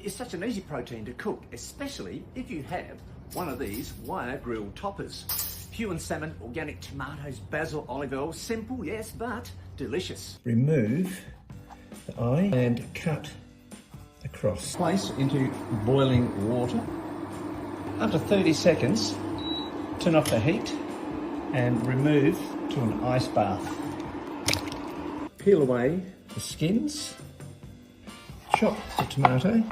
is such an easy protein to cook, especially if you have one of these wire grill toppers. Huon salmon, organic tomatoes, basil, olive oil. Simple, yes, but delicious. Remove the eye and cut across. Place into boiling water. After 30 seconds, turn off the heat and remove to an ice bath. Peel away the skins. Chop the tomato.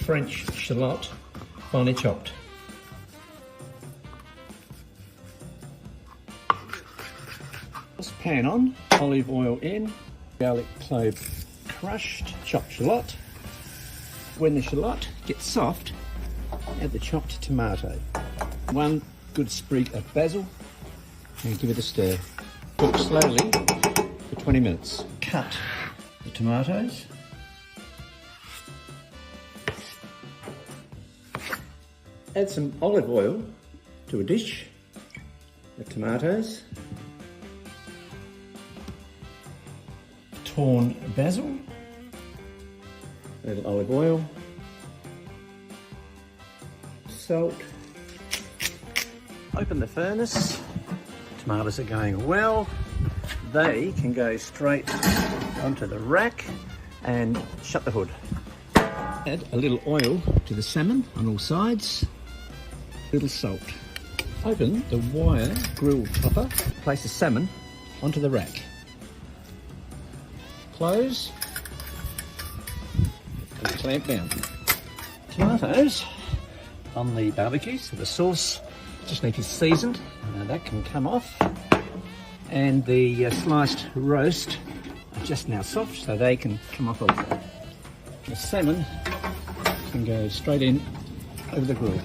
French shallot, finely chopped. Pan on, olive oil in, garlic clove crushed, chopped shallot. When the shallot gets soft, add the chopped tomato. One good sprig of basil and give it a stir. Cook slowly for 20 minutes. Cut the tomatoes. Add some olive oil to a dish, the tomatoes, torn basil, a little olive oil, salt. Open the furnace. Tomatoes are going well. They can go straight onto the rack and shut the hood. Add a little oil to the salmon on all sides. Little salt. Open the wire grill topper. Place the salmon onto the rack. Close and clamp down. Tomatoes on the barbecue, so the sauce just need to be seasoned. That can come off. And the sliced roast are just now soft, so they can come off also. The salmon can go straight in over the grill.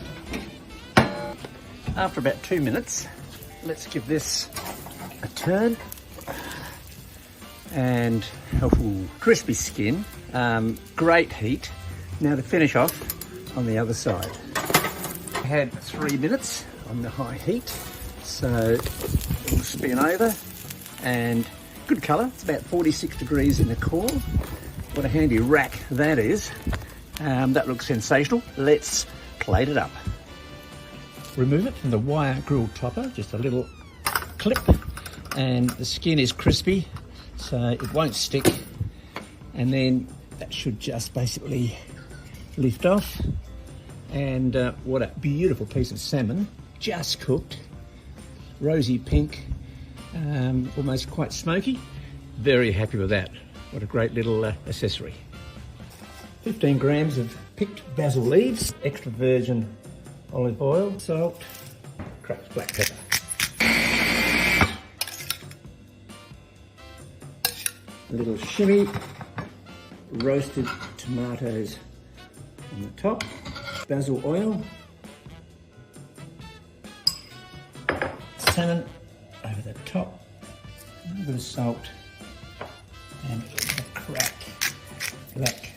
After about 2 minutes, let's give this a turn. And crispy skin, great heat. Now to finish off on the other side. I had 3 minutes on the high heat, so it'll spin over, and good colour. It's about 46 degrees in the core. What a handy rack that is. That looks sensational. Let's plate it up. Remove it from the wire grill topper, just a little clip, and the skin is crispy, so it won't stick. And then that should just basically lift off. And what a beautiful piece of salmon, just cooked, rosy pink, almost quite smoky. Very happy with that. What a great little accessory. 15 grams of picked basil leaves, extra virgin olive oil, salt, cracked black pepper. A little shimmy, roasted tomatoes on the top, basil oil, salmon over the top, a little bit of salt, and a crack black